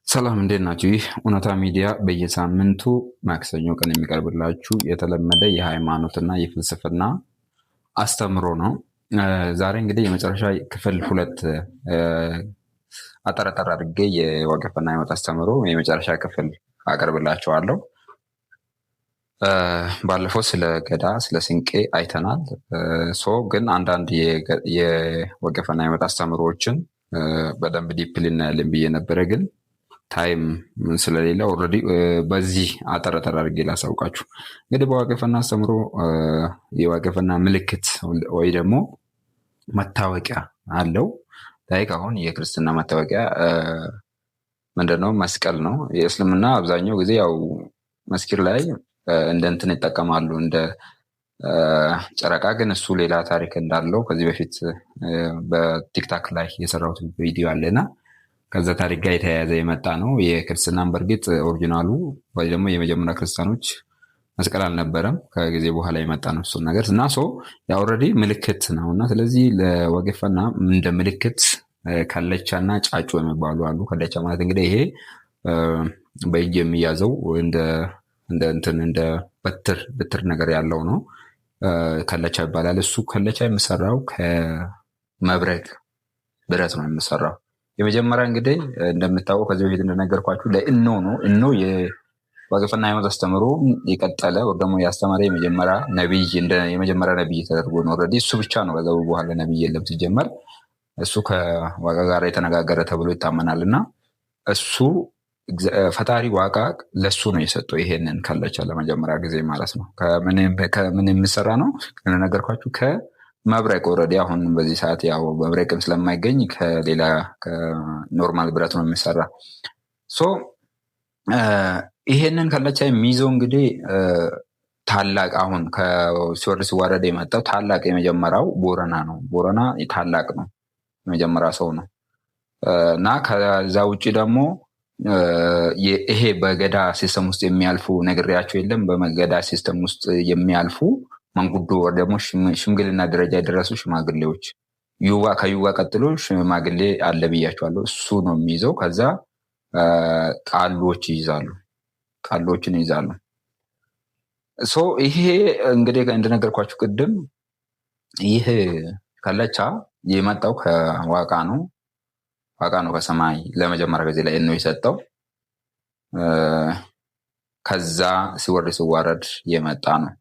ሰላም እንዴት ናችሁ? ይህ እውነታ ሚዲያ በየሳምንቱ ማክሰኞ ቀን የሚቀርብላችሁ የተለመደ የሃይማኖትና የፍልስፍና አስተምሮ ነው። ዛሬ እንግዲህ የመጨረሻ ክፍል 2 አጠር አድርጌ የዋቄፈና ሕይወት አስተምሮ የመጨረሻ ክፍል አቀርብላችኋለሁ። ባለፈው ስለ ገዳ ስለ ስንቄ አይተናል። ግን አንዳንድ የዋቄፈና ሕይወት አስተምሮዎችን በደንብ ዲፕሊ እናያለን ብዬ ነበረ ግን ታይም ስለሌለ ኦልሬዲ በዚህ አጠር አድርጌ ላሳውቃችሁ። እንግዲህ በዋቄፈና አስተምሮ የዋቄፈና ምልክት ወይ ደግሞ መታወቂያ አለው። ላይክ አሁን የክርስትና መታወቂያ ምንድነው? መስቀል ነው። የእስልምና አብዛኛው ጊዜ ያው መስጊድ ላይ እንደ እንትን ይጠቀማሉ እንደ ጨረቃ። ግን እሱ ሌላ ታሪክ እንዳለው ከዚህ በፊት በቲክታክ ላይ የሰራሁት ቪዲዮ አለና ከዛ ታሪክ ጋር የተያያዘ የመጣ ነው። የክርስትናን በእርግጥ ኦሪጂናሉ ወይ ደግሞ የመጀመሪያ ክርስቲያኖች መስቀል አልነበረም፣ ከጊዜ በኋላ የመጣ ነው እሱን ነገር እና ያ ኦልሬዲ ምልክት ነው። እና ስለዚህ ለዋቄፈና እንደ ምልክት ከለቻና ጫጩ የሚባሉ አሉ። ከለቻ ማለት እንግዲህ ይሄ በእጅ የሚያዘው እንደ በትር ነገር ያለው ነው። ከለቻ ይባላል። እሱ ከለቻ የሚሰራው ከመብረቅ ብረት ነው የሚሰራው። የመጀመሪያ እንግዲህ እንደምታውቀው ከዚህ በፊት እንደነገርኳችሁ ለእኖ ነው። እኖ የዋቄፈና ሕይወት አስተምሮ የቀጠለ ወይ ደግሞ ያስተማረ የመጀመሪያ ነብይ ተደርጎ ነው። ኦልሬዲ እሱ ብቻ ነው። ከዛ በኋላ ነብይ የለም ሲጀመር። እሱ ከዋቃ ጋር የተነጋገረ ተብሎ ይታመናል። እና እሱ ፈጣሪ ዋቃ ለሱ ነው የሰጠው ይሄንን ከለቻ ለመጀመሪያ ጊዜ ማለት ነው። ከምን የሚሰራ ነው እንደነገርኳችሁ መብረቅ ኦልሬዲ አሁን በዚህ ሰዓት ያው መብረቅም ስለማይገኝ ከሌላ ከኖርማል ብረት ነው የሚሰራ። ይሄንን ከለቻ የሚይዘው እንግዲህ ታላቅ አሁን ሲወርድ ሲዋረድ የመጣው ታላቅ የመጀመሪያው ቦረና ነው። ቦረና ታላቅ ነው፣ የመጀመሪያ ሰው ነው። እና ከዛ ውጭ ደግሞ ይሄ በገዳ ሲስተም ውስጥ የሚያልፉ ነግሬያቸው የለም። በገዳ ሲስተም ውስጥ የሚያልፉ መንጉዶ ወር ደግሞ ሽምግልና ደረጃ የደረሱ ሽማግሌዎች ከዩዋ ቀጥሎ ሽማግሌ አለ ብያቸዋለሁ። እሱ ነው የሚይዘው። ከዛ ቃሎችን ይይዛሉ። ይሄ እንግዲህ እንደነገርኳችሁ ቅድም ይህ ከለቻ የመጣው ከዋቃ ነው። ዋቃ ነው ከሰማይ ለመጀመሪያ ጊዜ ላይ ነው የሰጠው። ከዛ ሲወርድ ሲዋረድ የመጣ ነው።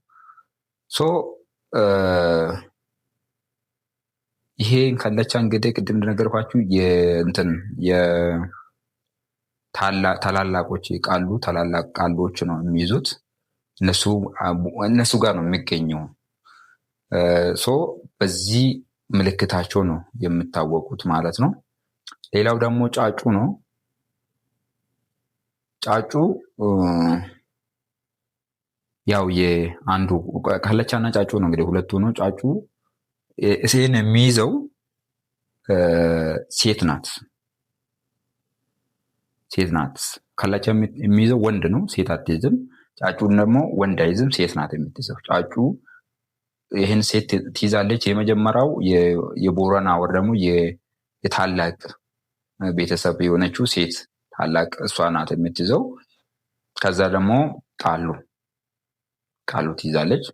ይሄ ከለቻ እንግዲህ ቅድም እንደነገርኳችሁ ታላላቆች ታላላቅ ቃሎች ነው የሚይዙት። እነሱ ጋር ነው የሚገኘው። በዚህ ምልክታቸው ነው የሚታወቁት ማለት ነው። ሌላው ደግሞ ጫጩ ነው። ጫጩ ያው የአንዱ ከለቻና ጫጩ ነው እንግዲህ ሁለቱ ነው። ጫጩ እሴን የሚይዘው ሴት ናት። ከለቻ የሚይዘው ወንድ ነው፣ ሴት አትይዝም። ጫጩን ደግሞ ወንድ አይዝም፣ ሴት ናት የምትይዘው። ጫጩ ይህን ሴት ትይዛለች። የመጀመሪያው የቦረና ወር ደግሞ የታላቅ ቤተሰብ የሆነችው ሴት ታላቅ እሷ ናት የምትይዘው። ከዛ ደግሞ ቃሉ ትይዛለች።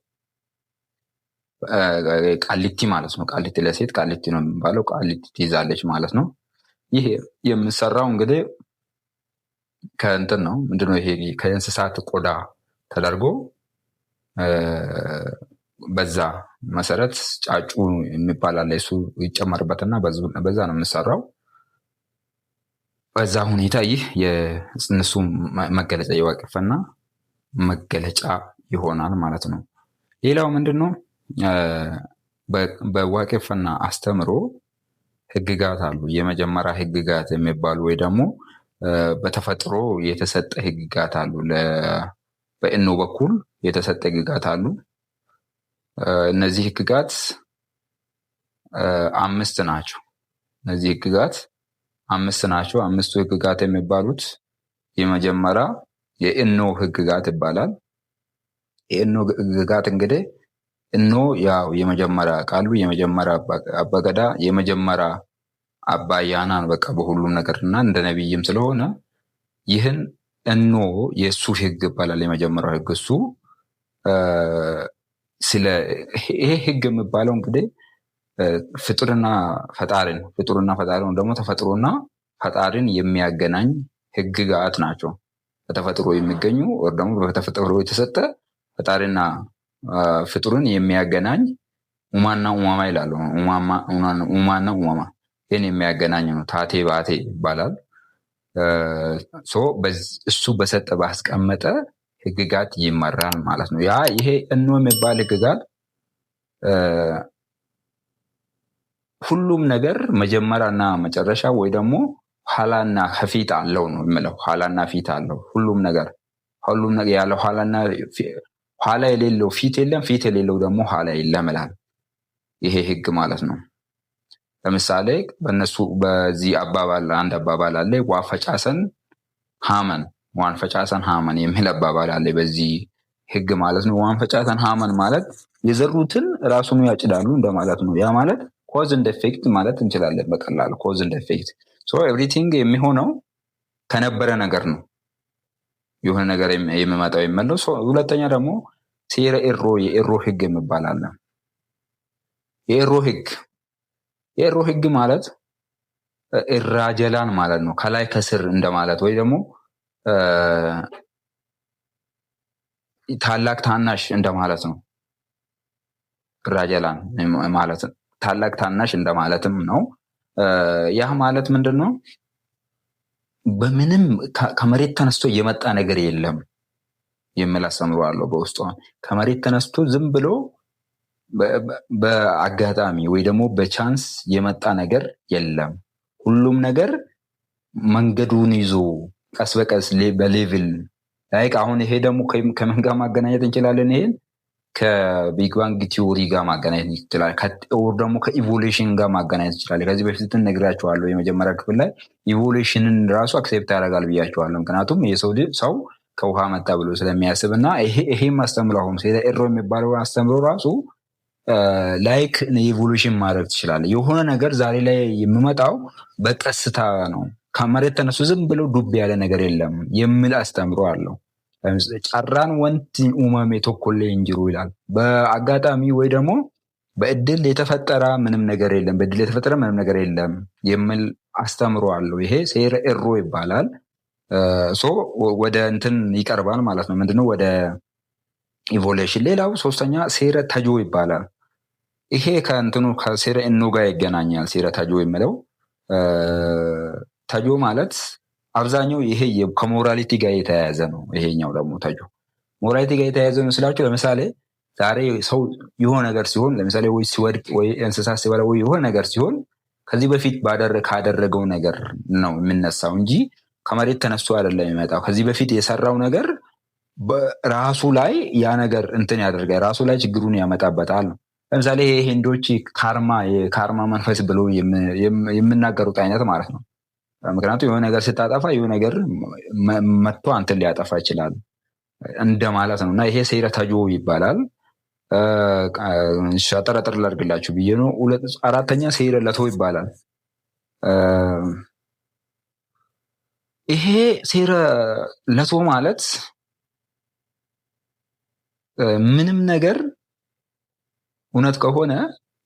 ቃሊቲ ማለት ነው። ቃሊቲ ለሴት ቃሊቲ ነው የሚባለው። ቃሊቲ ትይዛለች ማለት ነው። ይሄ የምሰራው እንግዲህ ከእንትን ነው። ምንድነው ይሄ? ከእንስሳት ቆዳ ተደርጎ በዛ መሰረት ጫጩ የሚባል አለ። እሱ ይጨመርበትና በዛ ነው የምሰራው። በዛ ሁኔታ ይህ የእነሱ መገለጫ የዋቄፈና መገለጫ ይሆናል ማለት ነው። ሌላው ምንድነው? በዋቄፈና አስተምሮ ህግጋት አሉ። የመጀመሪያ ህግጋት የሚባሉ ወይ ደግሞ በተፈጥሮ የተሰጠ ህግጋት አሉ። በእኖ በኩል የተሰጠ ህግጋት አሉ። እነዚህ ህግጋት 5 ናቸው። እነዚህ ህግጋት 5 ናቸው። 5ቱ ህግጋት የሚባሉት የመጀመሪያ የእኖ ህግጋት ይባላል። የእኖ ህግጋት እንግዲህ እኖ ያው የመጀመሪያ ቃሉ የመጀመሪያ አባገዳ የመጀመሪያ አባያና በቃ በሁሉም ነገርና እንደ ነብይም ስለሆነ ይህን እኖ የእሱ ህግ ይባላል። የመጀመሪያው ህግ እሱ ይሄ ህግ የሚባለው እንግዲህ ፍጡርና ፈጣሪን ደግሞ ተፈጥሮና ፈጣሪን የሚያገናኝ ህግጋት ናቸው። በተፈጥሮ የሚገኙ ወር ደግሞ በተፈጥሮ የተሰጠ ፈጣሪና ፍጡርን የሚያገናኝ ኡማና ኡማማ ይላሉ። ኡማና ኡማማ ይህን የሚያገናኝ ነው። ታቴ ባቴ ይባላል። እሱ በሰጠ ባስቀመጠ ህግጋት ይመራል ማለት ነው። ይሄ እኖ የሚባል ህግጋት ሁሉም ነገር መጀመሪያና መጨረሻ ወይ ደግሞ ኋላና ከፊት አለው ነው የምለው። ኋላና ፊት አለው ሁሉም ነገር ያለ ኋላ የሌለው ፊት የለም፣ ፊት የሌለው ደግሞ ኋላ የለም ይላል ይሄ ህግ ማለት ነው። ለምሳሌ በእነሱ በዚህ አንድ አባባል አለ፣ ዋን ፈጫሰን ሃመን የሚል አባባል አለ በዚህ ህግ ማለት ነው። ዋን ፈጫሰን ሃመን ማለት የዘሩትን ራሱን ያጭዳሉ እንደማለት ነው። ያ ማለት ኮዝ ኤንድ ኤፌክት ማለት እንችላለን በቀላሉ። ኮዝ ኤንድ ኤፌክት ኤቭሪቲንግ የሚሆነው ከነበረ ነገር ነው። የሆነ ነገር የሚመጣው የሚመለው። ሁለተኛ ደግሞ ሴረ የኤሮ ህግ የሚባል አለ። የኤሮ ህግ ማለት እራጀላን ማለት ነው። ከላይ ከስር እንደማለት ወይ ደግሞ ታላቅ ታናሽ እንደማለት ነው። እራጀላን ማለት ታላቅ ታናሽ እንደማለትም ነው። ያ ማለት ምንድን ነው? በምንም ከመሬት ተነስቶ የመጣ ነገር የለም የሚል አስተምሮ አለው በውስጡ። ከመሬት ተነስቶ ዝም ብሎ በአጋጣሚ ወይ ደግሞ በቻንስ የመጣ ነገር የለም። ሁሉም ነገር መንገዱን ይዞ ቀስ በቀስ በሌቭል ላይክ አሁን ይሄ ደግሞ ከምን ጋር ማገናኘት እንችላለን? ይሄን ከቢግ ባንግ ቲዮሪ ጋር ማገናኘት ይችላል። ደግሞ ከኢቮሉሽን ጋር ማገናኘት ይችላል። ከዚህ በፊት ነግራችኋለሁ የመጀመሪያ ክፍል ላይ ኢቮሉሽንን ራሱ አክሴፕት ያደርጋል ብያችኋለሁ። ምክንያቱም ሰው ከውሃ መጣ ብሎ ስለሚያስብ እና ይሄም አስተምሮ አሁን ኤሮ የሚባለው አስተምሮ ራሱ ላይክ ኢቮሉሽን ማድረግ ትችላለ። የሆነ ነገር ዛሬ ላይ የሚመጣው በቀስታ ነው። ከመሬት ተነሱ ዝም ብለው ዱብ ያለ ነገር የለም የሚል አስተምሮ አለው። ጫራን ወንቲ ኡመሜ ቶኮሌ እንጅሩ ይላል። በአጋጣሚ ወይ ደግሞ በእድል የተፈጠረ ምንም ነገር የለም የሚል አስተምሮ አለው። ይሄ ሴረ ኤሮ ይባላል። ወደ እንትን ይቀርባል ማለት ነው። ምንድነው? ወደ ኢቮሉሽን። ሌላው ሶስተኛ ሴረ ተጆ ይባላል። ይሄ ከሴረ እኖ ጋር ይገናኛል። ሴረ ተጆ የሚለው ተጆ ማለት አብዛኛው ይሄ ከሞራሊቲ ጋር የተያያዘ ነው። ይሄኛው ደግሞ ተጆ ሞራሊቲ ጋር የተያያዘ ነው ስላችሁ፣ ለምሳሌ ዛሬ ሰው የሆነ ነገር ሲሆን፣ ለምሳሌ ወይ ሲወድቅ ወይ እንስሳ ሲበላ ወይ የሆነ ነገር ሲሆን ከዚህ በፊት ካደረገው ነገር ነው የምነሳው እንጂ ከመሬት ተነስቶ አይደለም የሚመጣው። ከዚህ በፊት የሰራው ነገር ራሱ ላይ ያ ነገር እንትን ያደርጋል፣ ራሱ ላይ ችግሩን ያመጣበታል። ለምሳሌ ይሄ ሂንዶች የካርማ መንፈስ ብሎ የምናገሩት አይነት ማለት ነው። ምክንያቱም የሆነ ነገር ስታጠፋ የሆነ ነገር መጥቶ አንተን ሊያጠፋ ይችላል እንደማለት ነው። እና ይሄ ሴረ ተጆ ይባላል። አጠራጠር ላድርግላችሁ ብዬ ነው። አራተኛ ሴረ ለቶ ይባላል። ይሄ ሴረ ለቶ ማለት ምንም ነገር እውነት ከሆነ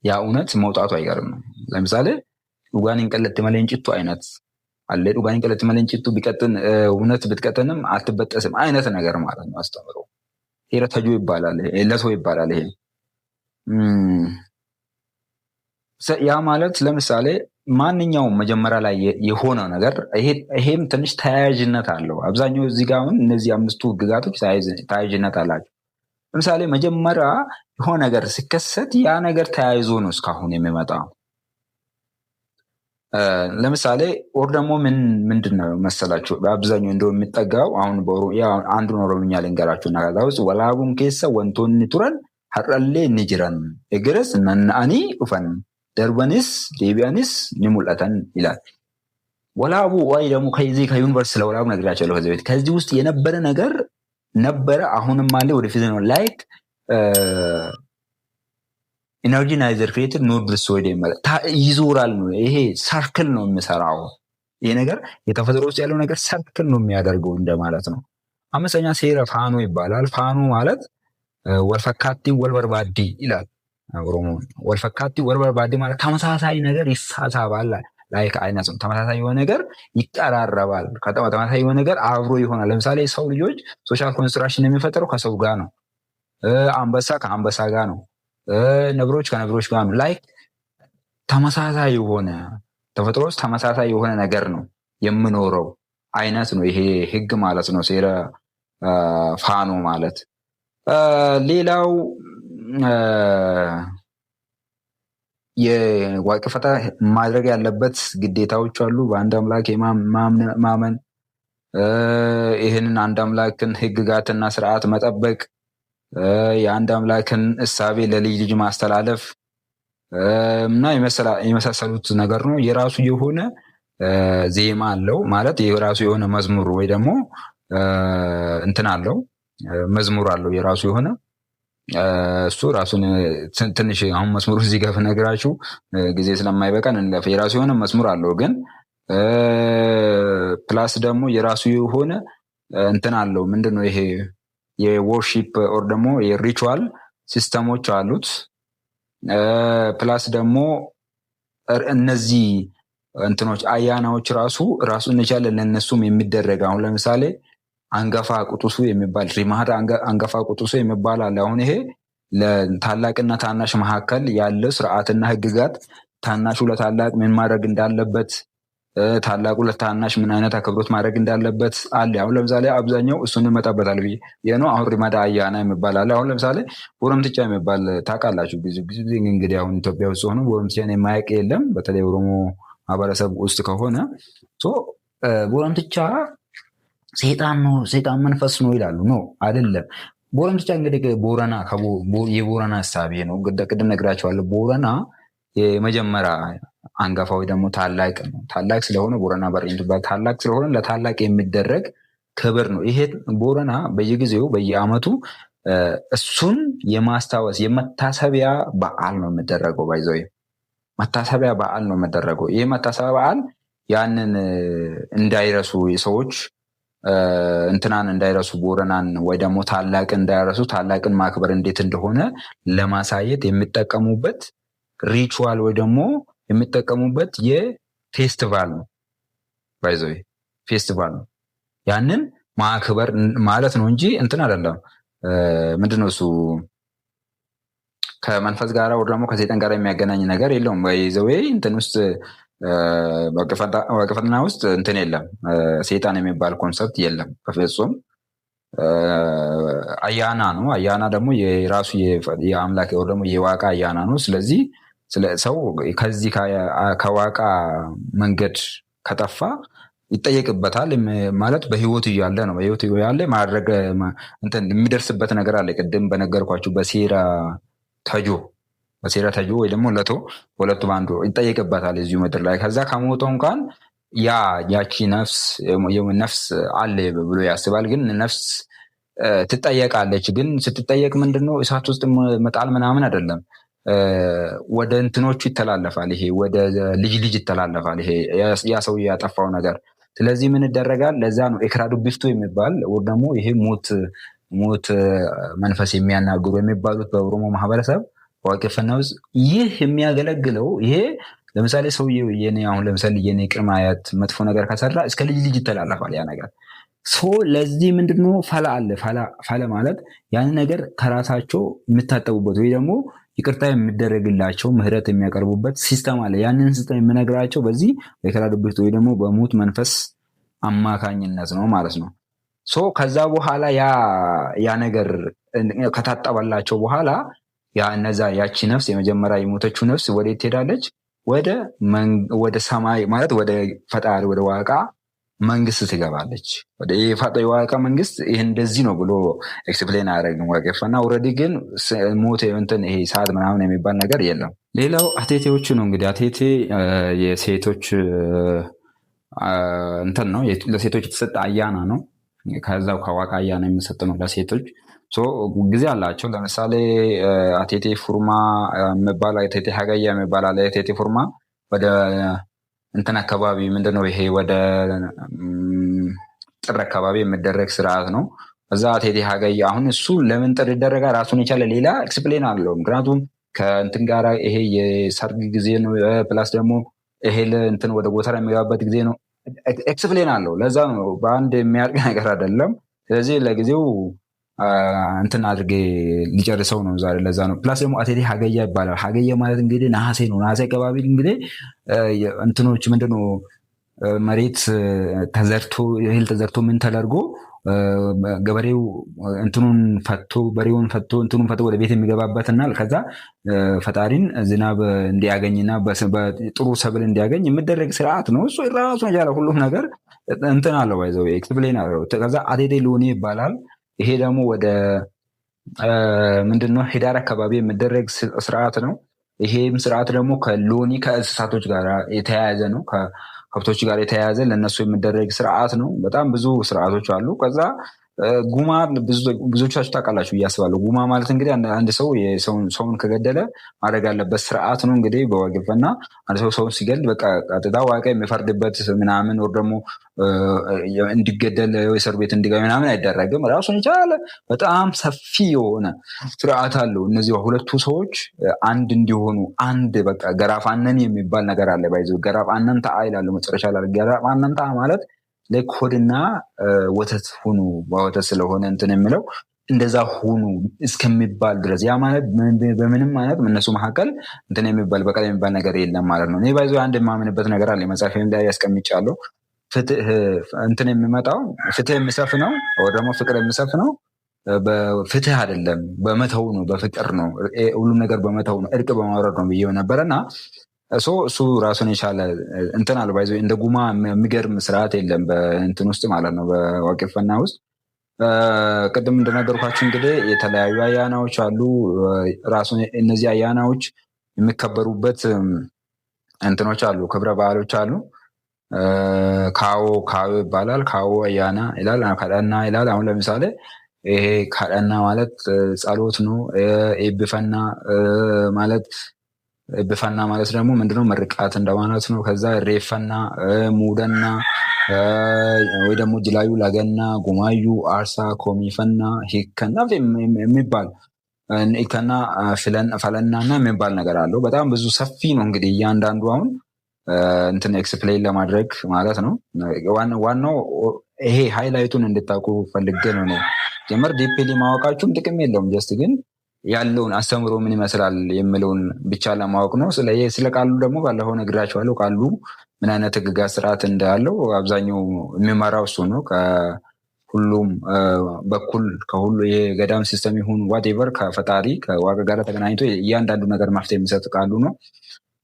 ያ እውነት መውጣቱ አይቀርም ነው። ለምሳሌ ዱጋኒን ቀለጥ መለንጭቱ አይነት አለ። ዱጋኒን ቀለጥ መለንጭቱ ቢቀጥን እውነት ብትቀጥንም አትበጠስም አይነት ነገር ማለት ነው አስተምሮ። ሴረ ተጆ ይባላል፣ ለቶ ይባላል። ይሄ ያ ማለት ለምሳሌ ማንኛውም መጀመሪያ ላይ የሆነ ነገር ይሄም ትንሽ ተያያዥነት አለው። አብዛኛው እዚህ ጋር አሁን እነዚህ አምስቱ ህግጋቶች ተያያዥነት አላቸው። ለምሳሌ መጀመሪያ የሆነ ነገር ሲከሰት ያ ነገር ተያይዞ ነው እስካሁን የሚመጣው። ለምሳሌ ወር ደግሞ ምንድን ነው መሰላችሁ? በአብዛኛው እንደው የሚጠጋው አሁን አንዱን ኦሮምኛ ልንገራችሁ እና ከዛ ውስጥ ወላቡን ኬሰ ወንቶኒ ቱረን ሀረሌ ንጅረን እግረስ ነናአኒ ኡፈን ደርበንስ ዴቢያንስ ኒሙለተን ይላል። ወላቡ ወይ ደግሞ ከዚህ ከዩኒቨርስ ለወላቡ ነግራቸዋለሁ ከዚህ በፊት። ከዚህ ውስጥ የነበረ ነገር ነበረ፣ አሁንም አለ፣ ወደፊት ነው። ላይክ ኢነርጂ ናይዘር ክሬትድ ኖት ዲስትሮይድ ይዞራል ነው። ይሄ ሰርክል ነው የሚሰራው። ይሄ ነገር የተፈጥሮ ውስጥ ያለው ነገር ሰርክል ነው የሚያደርገው እንደማለት ነው። አምስተኛ ሴረ ፋኖ ይባላል። ፋኖ ማለት ወልፈካቲ ወልበርባዲ ይላል ኦሮሞ። ወልፈካቲ ወልበርባዲ ማለት ተመሳሳይ ነገር ይሳሳባል ላይክ አይነት ነው። ተመሳሳይ የሆነ ነገር ይቀራረባል። ተመሳሳይ የሆነ ነገር አብሮ ይሆናል። ለምሳሌ ሰው ልጆች ሶሻል ኮንስትራክሽን የሚፈጠረው ከሰው ጋር ነው። አንበሳ ከአንበሳ ጋር ነው። ነብሮች ከነብሮች ጋር ነው። ላይክ ተመሳሳይ የሆነ ተፈጥሮ ውስጥ ተመሳሳይ የሆነ ነገር ነው የምኖረው አይነት ነው ይሄ ህግ ማለት ነው። ሴረ ፋኖ ማለት ሌላው የዋቄፈታ ማድረግ ያለበት ግዴታዎች አሉ። በአንድ አምላክ ማመን፣ ይህንን አንድ አምላክን ህግጋትና ስርዓት መጠበቅ፣ የአንድ አምላክን እሳቤ ለልጅ ልጅ ማስተላለፍ እና የመሳሰሉት ነገር ነው። የራሱ የሆነ ዜማ አለው ማለት የራሱ የሆነ መዝሙር ወይ ደግሞ እንትን አለው መዝሙር አለው የራሱ የሆነ እሱ ራሱን ትንሽ አሁን መስመሩ እዚህ ጋር ብነግራችሁ ጊዜ ስለማይበቃን እንለፍ። የራሱ የሆነ መስመር አለው ግን ፕላስ ደግሞ የራሱ የሆነ እንትን አለው። ምንድነው ይሄ የዎርሺፕ ኦር ደግሞ የሪቹዋል ሲስተሞች አሉት። ፕላስ ደግሞ እነዚህ እንትኖች አያናዎች ራሱን የቻለ ለነሱም የሚደረግ አሁን ለምሳሌ አንገፋ ቁጡሱ የሚባል ሪማሃድ አንገፋ ቁጡሱ የሚባል አለ። አሁን ይሄ ለታላቅና ታናሽ መካከል ያለው ስርዓትና ህግጋት ታናሹ ለታላቅ ምን ማድረግ እንዳለበት፣ ታላቁ ለታናሽ ምን አይነት አክብሮት ማድረግ እንዳለበት አለ። አሁን ለምሳሌ አብዛኛው እሱን እንመጣበታል ብዬ ነው። አሁን ሪማዳ አያና የሚባል አለ። አሁን ለምሳሌ ቦረምትቻ የሚባል ታውቃላችሁ። ብዙ ጊዜ እንግዲህ አሁን ኢትዮጵያ ውስጥ ሆኖ ቦረምትቻን የማያውቅ የለም። በተለይ ኦሮሞ ማህበረሰብ ውስጥ ከሆነ ቦረምትቻ ሰይጣን ነው፣ ሰይጣን መንፈስ ነው ይላሉ። ነው አይደለም። ቦረምትቻ እንግዲህ ቦረና የቦረና ሀሳቤ ነው። ቅድም ነግራቸዋለሁ። ቦረና የመጀመሪያ አንጋፋ ወይ ደግሞ ታላቅ ነው። ታላቅ ስለሆነ ቦረና በሬንቱ ታላቅ ስለሆነ ለታላቅ የሚደረግ ክብር ነው። ይሄ ቦረና በየጊዜው በየአመቱ እሱን የማስታወስ የመታሰቢያ በዓል ነው የሚደረገው። ባይዘው መታሰቢያ በዓል ነው የሚደረገው። ይሄ መታሰቢያ በዓል ያንን እንዳይረሱ ሰዎች እንትናን እንዳይረሱ ቦረናን ወይ ደግሞ ታላቅን እንዳይረሱ ታላቅን ማክበር እንዴት እንደሆነ ለማሳየት የሚጠቀሙበት ሪቹዋል ወይ ደግሞ የሚጠቀሙበት የፌስቲቫል ነው። ባይዘው ፌስቲቫል ነው። ያንን ማክበር ማለት ነው እንጂ እንትን አይደለም። ምንድነው እሱ ከመንፈስ ጋር ወይ ደግሞ ከሰይጣን ጋር የሚያገናኝ ነገር የለውም። ባይዘው እንትን ውስጥ ዋቄፈና ውስጥ እንትን የለም። ሰይጣን የሚባል ኮንሰፕት የለም በፍጹም። አያና ነው። አያና ደግሞ የራሱ የአምላክ ወይ ደግሞ የዋቃ አያና ነው። ስለዚህ ሰው ከዚህ ከዋቃ መንገድ ከጠፋ ይጠየቅበታል ማለት በህይወቱ እያለ ነው። በህይወቱ እያለ ማድረግ እንትን የሚደርስበት ነገር አለ። ቅድም በነገርኳችሁ በሴራ ተጆ ወይ ደግሞ ለቶ ሁለቱ ባንዱ ይጠየቅበታል እዚሁ ምድር ላይ። ከዛ ከሞተው እንኳን ያቺ ነፍስ አለ ብሎ ያስባል። ግን ነፍስ ትጠየቃለች። ግን ስትጠየቅ ምንድነው እሳት ውስጥ መጣል ምናምን አይደለም። ወደ እንትኖቹ ይተላለፋል። ይሄ ወደ ልጅ ይተላለፋል። ይሄ ያ ሰው ያጠፋው ነገር። ስለዚህ ምን ይደረጋል? ለዛ ነው ኤክራዱ ቢፍቱ የሚባል ወይ ደግሞ ይሄ ሞት መንፈስ የሚያናግሩ የሚባሉት በኦሮሞ ማህበረሰብ ዋቄፈና ውስጥ ይህ የሚያገለግለው። ይሄ ለምሳሌ ሰውዬው አሁን ለምሳሌ የኔ ቅድመ አያት መጥፎ ነገር ከሰራ እስከ ልጅ ይተላለፋል ያ ነገር። ለዚህ ምንድነው ፈላ አለ። ፈላ ማለት ያን ነገር ከራሳቸው የምታጠቡበት ወይ ደግሞ ይቅርታ የሚደረግላቸው ምህረት የሚያቀርቡበት ሲስተም አለ። ያንን ሲስተም የምነግራቸው በዚህ በከላዱበት ወይ ደግሞ በሙት መንፈስ አማካኝነት ነው ማለት ነው። ከዛ በኋላ ያ ነገር ከታጠበላቸው በኋላ ያቺ ነፍስ የመጀመሪያ የሞተችው ነፍስ ወዴት ትሄዳለች? ወደ ሰማይ ማለት ወደ ፈጣሪ ወደ ዋቃ መንግስት ትገባለች። ወደ የዋቃ መንግስት ይህ እንደዚህ ነው ብሎ ኤክስፕሌን አያደርግም ዋቄፈና። ኦልሬዲ ግን ሞት እንትን ይሄ ሰዓት ምናምን የሚባል ነገር የለም። ሌላው አቴቴዎቹ ነው። እንግዲህ አቴቴ የሴቶች እንትን ነው። ለሴቶች የተሰጠ አያና ነው። ከዛው ከዋቃ አያና የሚሰጥ ነው ለሴቶች። ጊዜ አላቸው። ለምሳሌ አቴቴ ፉርማ የሚባል አቴቴ ሀገያ የሚባል አለ። አቴቴ ፉርማ ወደ እንትን አካባቢ ምንድነው ይሄ ወደ ጥር አካባቢ የሚደረግ ስርዓት ነው። እዛ አቴቴ ሀገየ አሁን እሱ ለምን ጥር ይደረጋል ራሱን የቻለ ሌላ ኤክስፕሌን አለው። ምክንያቱም ከእንትን ጋር ይሄ የሰርግ ጊዜ ነው፣ ፕላስ ደግሞ እህል እንትን ወደ ጎተራ የሚገባበት ጊዜ ነው። ኤክስፕሌን አለው። ለዛ ነው በአንድ የሚያልቅ ነገር አይደለም። ስለዚህ ለጊዜው እንትን አድርጌ ሊጨርሰው ነው ዛሬ። ለዛ ነው። ፕላስ ደግሞ አቴቴ ሀገያ ይባላል። ሀገያ ማለት እንግዲህ ነሐሴ ነው። ነሐሴ አካባቢ እንግዲህ እንትኖች ምንድነው መሬት ተዘርቶ እህል ተዘርቶ ምን ተደርጎ ገበሬው እንትኑን ፈቶ በሬውን ፈቶ እንትኑን ፈቶ ወደ ቤት የሚገባበትና ከዛ ፈጣሪን ዝናብ እንዲያገኝና በጥሩ ሰብል እንዲያገኝ የሚደረግ ስርዓት ነው። እሱ ራሱን የቻለ ሁሉም ነገር እንትን አለው፣ ባይዘው ኤክስፕሌን አለው። ከዛ አቴቴ ሎኒ ይባላል። ይሄ ደግሞ ወደ ምንድነው ሂዳር አካባቢ የሚደረግ ስርዓት ነው። ይሄም ስርዓት ደግሞ ከሎኒ ከእንስሳቶች ጋር የተያያዘ ነው። ከብቶች ጋር የተያያዘ ለእነሱ የሚደረግ ስርዓት ነው። በጣም ብዙ ስርዓቶች አሉ። ከዛ ጉማ ብዙዎቻችሁ ታውቃላችሁ ብዬ አስባለሁ። ጉማ ማለት እንግዲህ አንድ ሰው ሰውን ከገደለ ማድረግ ያለበት ስርዓት ነው። እንግዲህ በወግፈና አንድ ሰው ሰውን ሲገል በቃ ቀጥታ ዋቃ የሚፈርድበት ምናምን ወር ደግሞ እንዲገደል እስር ቤት እንዲገባ ምናምን አይደረግም። ራሱን የቻለ በጣም ሰፊ የሆነ ስርዓት አለው። እነዚህ ሁለቱ ሰዎች አንድ እንዲሆኑ አንድ በቃ ገራፋነን የሚባል ነገር አለ። ባይዘው ገራፋነን ታ ይላሉ መጨረሻ ላይ። ገራፋነን ታ ማለት ለኮድና ወተት ሁኑ፣ በወተት ስለሆነ እንትን የሚለው እንደዛ ሁኑ እስከሚባል ድረስ። ያ ማለት በምንም አይነት እነሱ መካከል እንትን የሚባል በቀል የሚባል ነገር የለም ማለት ነው። እኔ ባይዘው አንድ የማምንበት ነገር አለ፣ መጽሐፌም ላይ ያስቀምጫለሁ። ፍትህ እንትን የሚመጣው ፍትህ የሚሰፍነው ወይ ደግሞ ፍቅር የሚሰፍነው በፍትህ አይደለም፣ በመተው ነው፣ በፍቅር ነው። ሁሉም ነገር በመተው ነው፣ እርቅ በማውረድ ነው ብዬው ነበረና እሱ ራሱን የቻለ እንትን አለ። ባይዘው እንደ ጉማ የሚገርም ስርዓት የለም በእንትን ውስጥ ማለት ነው፣ በዋቄፈና ውስጥ። ቅድም እንደነገርኳችሁ እንግዲህ የተለያዩ አያናዎች አሉ። ራሱን እነዚህ አያናዎች የሚከበሩበት እንትኖች አሉ፣ ክብረ በዓሎች አሉ። ካዎ ይባላል። ካዎ አያና ይላል፣ ካዳና ይላል። አሁን ለምሳሌ ይሄ ካዳና ማለት ጸሎት ነው። ኤብፈና ማለት ብፈና ማለት ደግሞ ምንድነው ምርቃት እንደማለት ነው። ከዛ ሬፈና፣ ሙደና ወይ ደግሞ ጅላዩ ለገና፣ ጉማዩ፣ አርሳ፣ ኮሚፈና፣ ሂከና የሚባል ሂከና፣ ፈለናና የሚባል ነገር አለው። በጣም ብዙ ሰፊ ነው። እንግዲህ እያንዳንዱ አሁን እንትን ኤክስፕሌን ለማድረግ ማለት ነው። ዋናው ይሄ ሃይላይቱን እንድታውቁ ፈልጌ ነው። ጀመር ዲፕሊ ማወቃችሁም ጥቅም የለውም። ጀስት ግን ያለውን አስተምሮ ምን ይመስላል የሚለውን ብቻ ለማወቅ ነው። ስለ ቃሉ ደግሞ ባለፈው ነግራችኋለሁ። ቃሉ ምን አይነት ህግጋት ስርዓት እንዳለው አብዛኛው የሚመራው እሱ ነው። ከሁሉም በኩል ከሁሉ የገዳም ሲስተም ይሁን ዋቴቨር ከፈጣሪ ከዋጋ ጋር ተገናኝቶ እያንዳንዱ ነገር መፍትሄ የሚሰጥ ቃሉ ነው።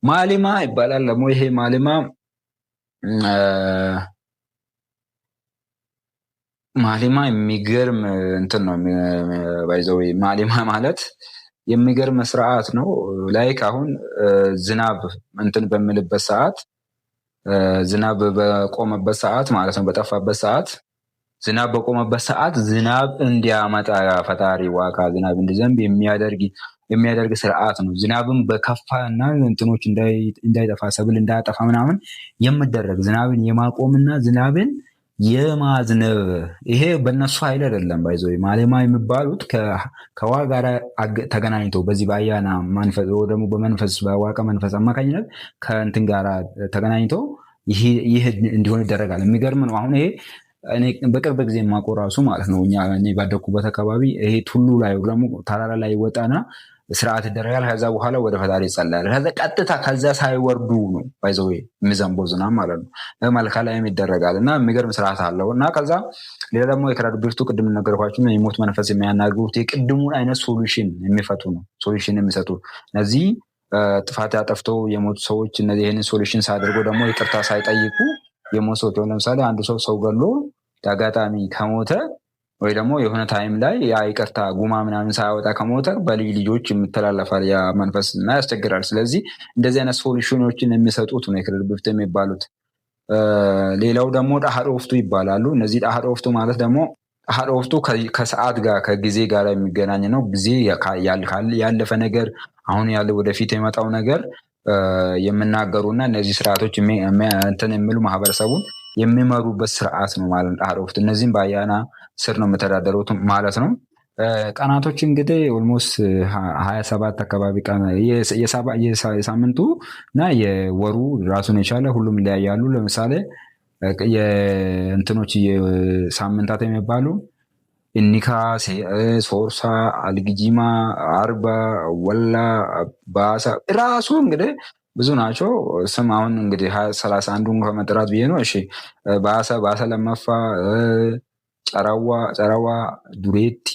ማሊማ ይባላል ደግሞ ይሄ ማሊማ የሚገርም እንትን ነው። ባይዘው ማሊማ ማለት የሚገርም ስርዓት ነው። ላይክ አሁን ዝናብ እንትን በሚልበት ሰዓት፣ ዝናብ በቆመበት ሰዓት ማለት ነው፣ በጠፋበት ሰዓት፣ ዝናብ በቆመበት ሰዓት ዝናብ እንዲያመጣ ፈጣሪ ዋካ ዝናብ እንዲዘንብ የሚያደርግ ስርዓት ነው። ዝናብን በከፋ እና እንትኖች እንዳይጠፋ ሰብል እንዳያጠፋ ምናምን የምደረግ ዝናብን የማቆምና ዝናብን የማዝነብ ይሄ በእነሱ ኃይል አይደለም። ባይዘው ማሌማ የሚባሉት ከዋጋ ጋር ተገናኝተው በዚህ በአያና መንፈስ ደግሞ በመንፈስ በዋቃ መንፈስ አማካኝነት ከእንትን ጋር ተገናኝተው ይህ እንዲሆን ይደረጋል። የሚገርም ነው። አሁን ይሄ እኔ በቅርብ ጊዜ የማውቀው ራሱ ማለት ነው እኔ ባደኩበት አካባቢ ይሄ ቱሉ ላይ ደግሞ ተራራ ላይ ይወጣና ስርዓት ይደረጋል። ከዛ በኋላ ወደ ፈጣሪ ይጸልያል። ከዛ ቀጥታ ከዛ ሳይወርዱ ነው ባይዘው የሚዘንበው ዝናብ ማለት ነው። መልካ ላይም ይደረጋል እና የሚገርም ስርዓት አለው። እና ከዛ ሌላ ደግሞ የክራር ብርቱ ቅድም ነገርኳችሁ የሞት መንፈስ የሚያናግሩት የቅድሙን አይነት ሶሉሽን የሚፈቱ ነው። ሶሉሽን የሚሰጡ እነዚህ ጥፋት ያጠፍተው የሞቱ ሰዎች እነዚህ ይህንን ሶሉሽን ሳያደርገው ደግሞ ይቅርታ ሳይጠይቁ የሞት ሰዎች ለምሳሌ አንዱ ሰው ገሎ አጋጣሚ ከሞተ ወይ ደግሞ የሆነ ታይም ላይ ያ ይቅርታ ጉማ ምናምን ሳያወጣ ከሞተ በልጅ ልጆች የምተላለፋል ያ መንፈስ እና ያስቸግራል። ስለዚህ እንደዚህ አይነት ሶሉሽኖችን የሚሰጡት ነው የክራር ብርቱ የሚባሉት። ሌላው ደግሞ ዳህር ወፍቱ ይባላሉ። እነዚህ ዳህር ወፍቱ ማለት ደግሞ ዳህር ወፍቱ ከሰዓት ጋር ከጊዜ ጋር የሚገናኝ ነው። ጊዜ ያለፈ ነገር አሁን ያለ ወደፊት የመጣው ነገር የሚናገሩና እነዚህ ስርዓቶች እንትን የሚሉ ማህበረሰቡን የሚመሩበት ስርዓት ነው ማለት ነው አርኦፍት። እነዚህም በአያና ስር ነው የሚተዳደሩት ማለት ነው። ቀናቶች እንግዲህ ኦልሞስት 27 አካባቢ ቀን የሳምንቱ እና የወሩ ራሱን የቻለ ሁሉም ይለያያሉ። ለምሳሌ የእንትኖች የሳምንታት የሚባሉ ኢኒካ፣ ሶርሳ፣ አልግጂማ፣ አርባ፣ ወላ፣ ባሳ ራሱ እንግዲህ ብዙ ናቸው። ስም አሁን እንግዲህ 31ዱን ከመጥራት ብዬ ነው። እሺ ባሳ ለመፋ፣ ጨረዋ፣ ዱሬቲ፣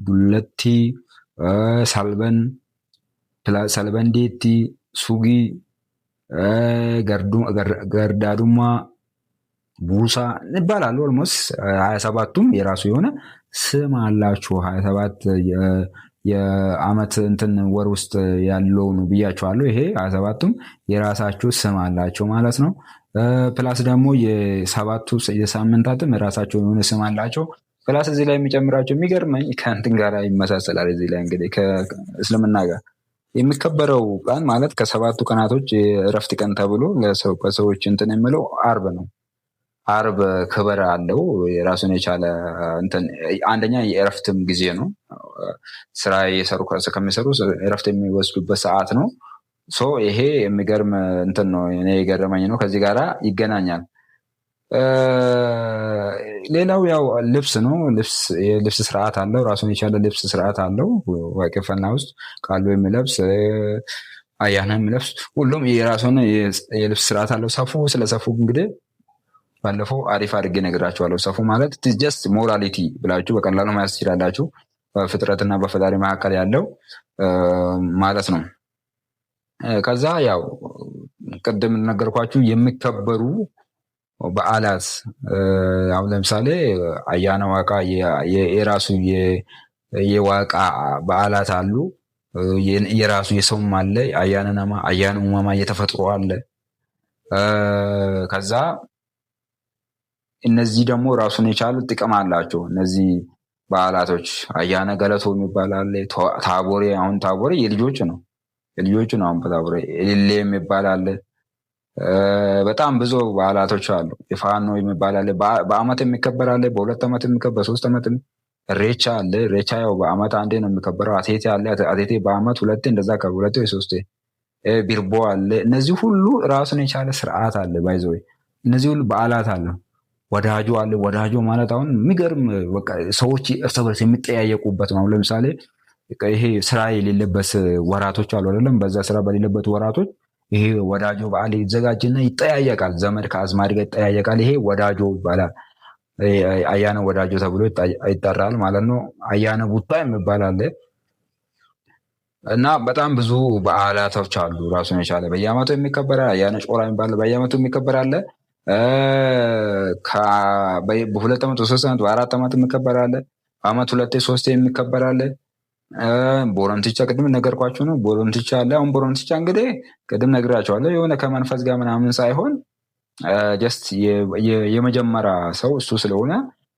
ዱለቲ፣ ሰልበንዴቲ፣ ሱጊ፣ ገርዳዱማ፣ ቡሳ ይባላሉ። ኦልሞስት 27ቱም የራሱ የሆነ ስም አላቸው። 27 የአመት እንትን ወር ውስጥ ያለው ነው ብያቸዋለሁ። ይሄ 27ቱም የራሳቸው ስም አላቸው ማለት ነው። ፕላስ ደግሞ የሰባቱ የሳምንታትም የራሳቸው የሆነ ስም አላቸው። ፕላስ እዚህ ላይ የሚጨምራቸው የሚገርመኝ ከእንትን ጋር ይመሳሰላል። እዚህ ላይ እንግዲህ ከእስልምና ጋር የሚከበረው ቀን ማለት ከሰባቱ ቀናቶች የእረፍት ቀን ተብሎ በሰዎች እንትን የሚለው አርብ ነው። አርብ ክብር አለው የራሱን የቻለ እንትን። አንደኛ የእረፍትም ጊዜ ነው። ስራ የሰሩ ከሚሰሩ እረፍት የሚወስዱበት ሰዓት ነው። ይሄ የሚገርም እንትን ነው። እኔ የገረመኝ ነው። ከዚህ ጋራ ይገናኛል። ሌላው ያው ልብስ ነው። የልብስ ስርዓት አለው። ራሱን የቻለ ልብስ ስርዓት አለው። ዋቄፈና ውስጥ ካሉ የሚለብስ አያና የሚለብስ ሁሉም የራሱን የልብስ ስርዓት አለው። ስለ ሰፉ እንግዲህ ባለፈው አሪፍ አድርጌ ነግራችኋለሁ። ሰፉ ማለት ጀስት ሞራሊቲ ብላችሁ በቀላሉ ማያዝ ትችላላችሁ። በፍጥረትና በፈጣሪ መካከል ያለው ማለት ነው። ከዛ ያው ቅድም ነገርኳችሁ የሚከበሩ በዓላት አሁን ለምሳሌ አያና ዋቃ የራሱ የዋቃ በዓላት አሉ። የራሱ የሰውም አለ። አያነ ኡማማ እየተፈጥሮ አለ። ከዛ እነዚህ ደግሞ ራሱን የቻሉ ጥቅም አላቸው። እነዚህ በዓላቶች አያነ ገለቶ የሚባል አለ። ታቦሬ አሁን ታቦሬ የልጆች ነው። አሁን በታቦሬ ኤሌ የሚባል አለ። በጣም ብዙ በዓላቶች አሉ። የፋኖ የሚባል አለ። በአመት የሚከበር አለ። በ2 ዓመት የሚከበር፣ በ3 ዓመት ሬቻ አለ። ሬቻ ያው በአመት አንዴ ነው የሚከበረው። አቴቴ አለ። አቴቴ በአመት 2 እንደዛ ከ2 ወይ 3 ቢርቦ አለ። እነዚህ ሁሉ ራሱን የቻለ ስርዓት አለ። ባይዘው እነዚህ ሁሉ በዓላት አለ። ወዳጆ አለ። ወዳጆ ማለት አሁን የሚገርም በቃ ሰዎች እርስ በርስ የሚጠያየቁበት ነው። ለምሳሌ ይሄ ስራ የሌለበት ወራቶች አሉ አይደለም? በዛ ስራ በሌለበት ወራቶች ይሄ ወዳጆ በዓል ይዘጋጅና ይጠያየቃል። ዘመድ ከአዝማድ ጋር ይጠያየቃል። ይሄ ወዳጆ ይባላል። አያነ ወዳጆ ተብሎ ይጠራል ማለት ነው። አያነ ቡታ የሚባል አለ እና በጣም ብዙ በዓላቶች አሉ ራሱን የቻለ በየአመቱ የሚከበር አያነ ጮራ የሚባል በየአመቱ የሚከበር አለ። በ2 ዓመት፣ በ3 ዓመት፣ በ4 ዓመት የሚከበር አለ። በአመት 2 3 የሚከበር አለ። ቦረንትቻ ቅድም ነገርኳችሁ ነው። ቦረንትቻ አለ። አሁን ቦረንትቻ እንግዲህ ቅድም ነግራቸዋለሁ የሆነ ከመንፈስ ጋር ምናምን ሳይሆን ጀስት የመጀመሪያ ሰው እሱ ስለሆነ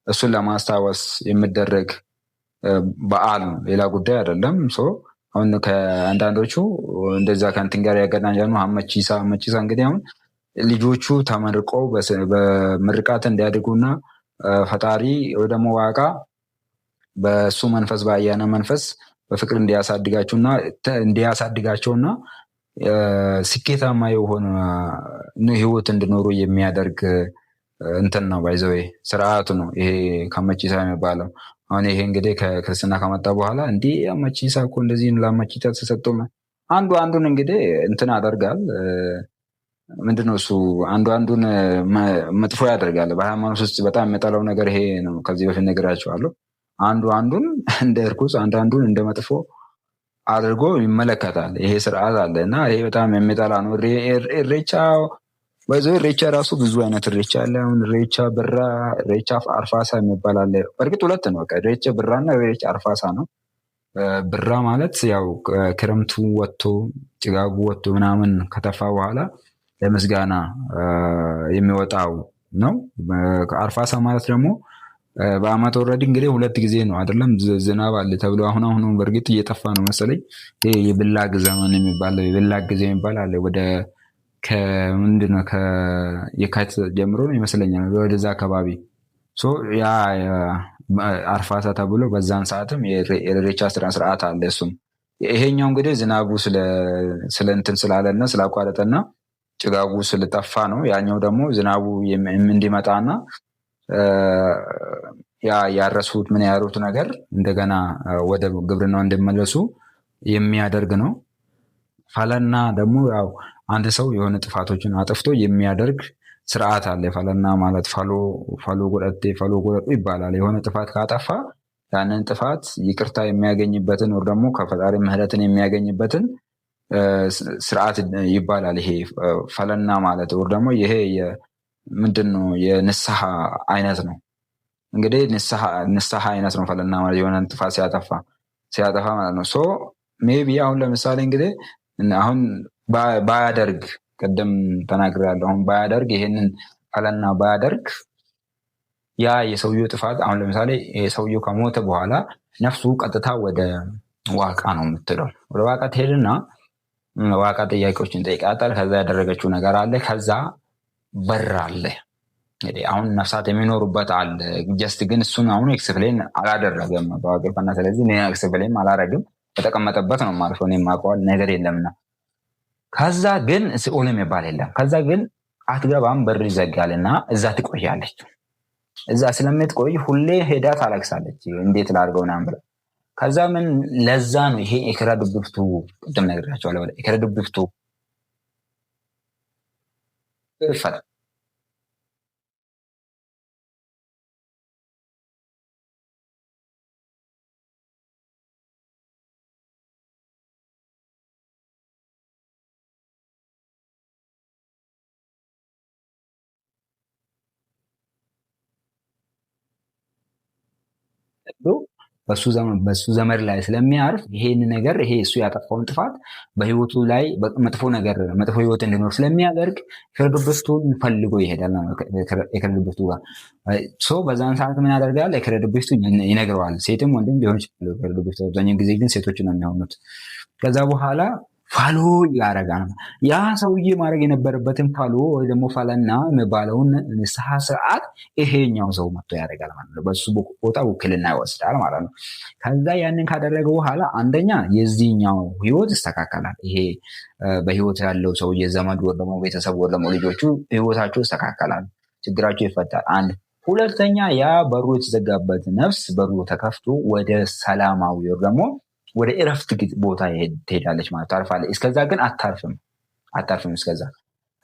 እሱን ለማስታወስ የሚደረግ በዓል ነው። ሌላ ጉዳይ አይደለም። አሁን ከአንዳንዶቹ እንደዛ ከእንትን ጋር ያገናኛሉ። አመቺሳ እንግዲህ አሁን ልጆቹ ተመርቀው በምርቃት እንዲያድጉና ፈጣሪ ወይ ደግሞ ዋቃ በእሱ መንፈስ በአያነ መንፈስ በፍቅር እንዲያሳድጋቸውና ስኬታማ የሆነ ህይወት እንዲኖሩ የሚያደርግ እንትን ነው። ባይዘው ስርዓቱ ነው ይሄ ከመቺሳ የሚባለው። አሁን ይሄ እንግዲህ ከክርስትና ከመጣ በኋላ እንዲህ አመቺሳ እኮ እንደዚህ ለአመቺሳ ተሰጥቶ አንዱን እንግዲህ እንትን አደርጋል። ምንድነው እሱ አንዱን መጥፎ ያደርጋል። በሃይማኖት ውስጥ በጣም የሚጠላው ነገር ይሄ ነው። ከዚህ በፊት ነግራቸዋለሁ። አንዱን እንደ እርኩስ አንዱን እንደ መጥፎ አድርጎ ይመለከታል። ይሄ ስርዓት አለ እና ይሄ በጣም የሚጠላ ነው። ኢሬቻ ኢሬቻ ራሱ ብዙ አይነት ኢሬቻ አለ። አሁን ኢሬቻ ብራ፣ ኢሬቻ አርፋሳ የሚባል አለ። በእርግጥ 2 ነው። ኢሬቻ ብራና ኢሬቻ አርፋሳ ነው። ብራ ማለት ያው ክረምቱ ወጥቶ ጭጋጉ ወጥቶ ምናምን ከተፋ በኋላ ለምስጋና የሚወጣው ነው። አርፋሳ ማለት ደግሞ በአመት ኦልሬዲ እንግዲህ 2 ጊዜ ነው አይደለም ዝናብ አለ ተብሎ አሁን በእርግጥ እየጠፋ ነው መሰለኝ። ይሄ የብላግ ዘመን የሚባል የብላግ ጊዜ የሚባል አለ። ወደ ከምንድነው ከየካቲት ጀምሮ ነው ይመስለኛል ወደዛ አካባቢ ያ አርፋታ ተብሎ በዛን ሰዓትም የኢሬቻ ስርዓት አለ። እሱም ይሄኛው እንግዲህ ዝናቡ ስለ እንትን ስላለና ስላቋረጠና ጭጋጉ ስለጠፋ ነው። ያኛው ደግሞ ዝናቡ እንዲመጣና ያረሱት ምን ያሩት ነገር እንደገና ወደ ግብርናው እንዲመለሱ የሚያደርግ ነው። ፈለና ደግሞ ያው አንድ ሰው የሆነ ጥፋቶችን አጥፍቶ የሚያደርግ ስርዓት አለ። ፈለና ማለት ፈሎ ጎደቴ ፈሎ ጎደጡ ይባላል። የሆነ ጥፋት ካጠፋ ያንን ጥፋት ይቅርታ የሚያገኝበትን ወር ደግሞ ከፈጣሪ ምህረትን የሚያገኝበትን ስርዓት ይባላል። ይሄ ፈለና ማለት ወር ደግሞ ይሄ ምንድነው የንስሐ አይነት ነው። እንግዲህ ንስሐ አይነት ነው ፈለና ማለት የሆነ ጥፋት ሲያጠፋ ማለት ነው። ሜቢ አሁን ለምሳሌ እንግዲህ አሁን ባያደርግ ቅድም ተናግሬያለሁ። አሁን ባያደርግ ይሄንን ፈለና ባያደርግ ያ የሰውየው ጥፋት አሁን ለምሳሌ የሰውየው ከሞተ በኋላ ነፍሱ ቀጥታ ወደ ዋቃ ነው የምትለው። ወደ ዋቃ ትሄድና ዋቃ ጥያቄዎችን ጠይቃታል። ከዛ ያደረገችው ነገር አለ። ከዛ በር አለ። እንግዲህ አሁን ነፍሳት የሚኖሩበት አለ። ጀስት ግን እሱን አሁን ኤክስፕሌን አላደረገም በዋቄፈና። ስለዚህ እኔ ኤክስፕሌን አላረግም። በተቀመጠበት ነው ማለት ነው። የማውቀዋል ነገር የለምና ከዛ ግን ሲኦል የሚባል የለም። ከዛ ግን አትገባም፣ በር ይዘጋልና እዛ ትቆያለች። እዛ ስለምትቆይ ሁሌ ሄዳ ታለቅሳለች። እንዴት ላድርገው ምናምን ብላ ከዛ ምን ለዛ ነው ይሄ ኤከረ ዱብፍቱ ቅድም ነግራቸዋለሁ። ኤከረ ዱብፍቱ ይፈታል። በሱ ዘመድ ላይ ስለሚያርፍ ይሄን ነገር ይሄ እሱ ያጠፋውን ጥፋት በህይወቱ ላይ መጥፎ ህይወት እንዲኖር ስለሚያደርግ ኤከረዱብፍቱን ፈልጎ ይሄዳል። ኤከረዱብፍቱ ጋር በዛን ሰዓት ምን ያደርጋል? ኤከረዱብፍቱ ይነግረዋል። ሴትም ወንድም ሊሆን ይችላል። ኤከረዱብፍቱ አብዛኛውን ጊዜ ግን ሴቶች ነው የሚሆኑት። ከዛ በኋላ ፋሎ ያደርጋል። ያ ሰውዬ ማድረግ የነበረበትን ፋሎ ወይ ደግሞ ፈለና የሚባለውን ንስሐ ስርዓት ይሄኛው ሰው መጥቶ ያደርጋል ማለት ነው። በሱ ቦታ ውክልና ይወስዳል ማለት ነው። ከዛ ያንን ካደረገ በኋላ አንደኛ የዚህኛው ህይወት ይስተካከላል። ይሄ በህይወት ያለው ሰውዬ ዘመዱ ወይ ደግሞ ቤተሰብ ወይ ደግሞ ልጆቹ ህይወታቸው ይስተካከላል፣ ችግራቸው ይፈታል። አንድ ሁለተኛ ያ በሩ የተዘጋበት ነፍስ በሩ ተከፍቶ ወደ ሰላማዊ ወይ ደግሞ ወደ እረፍት ቦታ ትሄዳለች ማለት ታርፋለች። እስከዛ ግን አታርፍም። እስከዛ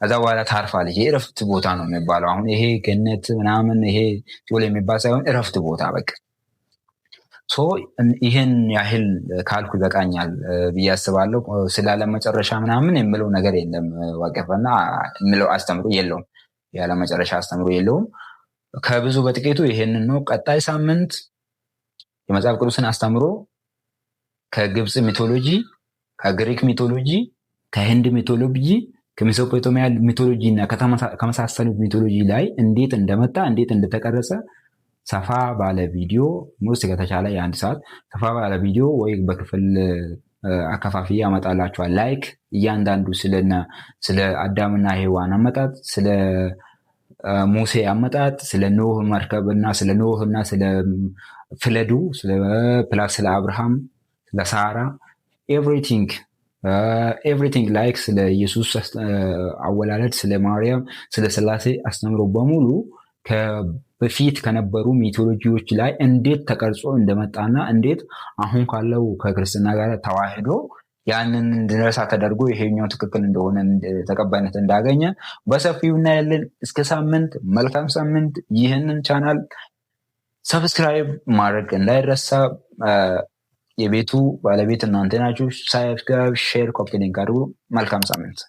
ከዛ በኋላ ታርፋለች። የእረፍት ቦታ ነው የሚባለው። አሁን ይሄ ገነት ምናምን ይሄ ሲኦል የሚባል ሳይሆን እረፍት ቦታ በቃ። ይህን ያህል ካልኩ ይበቃኛል ብዬ አስባለሁ። ስላለመጨረሻ ምናምን የምለው ነገር የለም። ዋቄፈና የምለው አስተምሮ የለውም። ያለመጨረሻ አስተምሮ የለውም። ከብዙ በጥቂቱ ይሄንን ነው። ቀጣይ ሳምንት የመጽሐፍ ቅዱስን አስተምሮ ከግብፅ ሚቶሎጂ፣ ከግሪክ ሚቶሎጂ፣ ከህንድ ሚቶሎጂ፣ ከሜሶፖታሚያ ሚቶሎጂ እና ከመሳሰሉት ሚቶሎጂ ላይ እንዴት እንደመጣ እንዴት እንደተቀረጸ ሰፋ ባለ ቪዲዮ ውስጥ ከተቻለ የአንድ ሰዓት ሰፋ ባለ ቪዲዮ ወይ በክፍል አከፋፍዬ ያመጣላችኋል። ላይክ እያንዳንዱ ስለ አዳምና ሔዋን አመጣጥ፣ ስለ ሙሴ አመጣጥ፣ ስለ ኖህ መርከብና ስለ ኖህና ስለ ፍለዱ፣ ስለ አብርሃም፣ ለሳራ ኤቭሪቲንግ ላይክ ስለ ኢየሱስ አወላለድ፣ ስለ ማርያም፣ ስለ ስላሴ አስተምሮ በሙሉ በፊት ከነበሩ ሚቶሎጂዎች ላይ እንዴት ተቀርጾ እንደመጣና እንዴት አሁን ካለው ከክርስትና ጋር ተዋህዶ ያንን እንድንረሳ ተደርጎ ይሄኛው ትክክል እንደሆነ ተቀባይነት እንዳገኘ በሰፊው እናያለን። እስከ ሳምንት መልካም ሳምንት። ይህንን ቻናል ሰብስክራይብ ማድረግ እንዳይረሳ። የቤቱ ባለቤት እናንተ ናችሁ። ሳብስክራይብ፣ ሼር፣ ኮፒ ሊንክ አድርጉ። መልካም ሳምንት።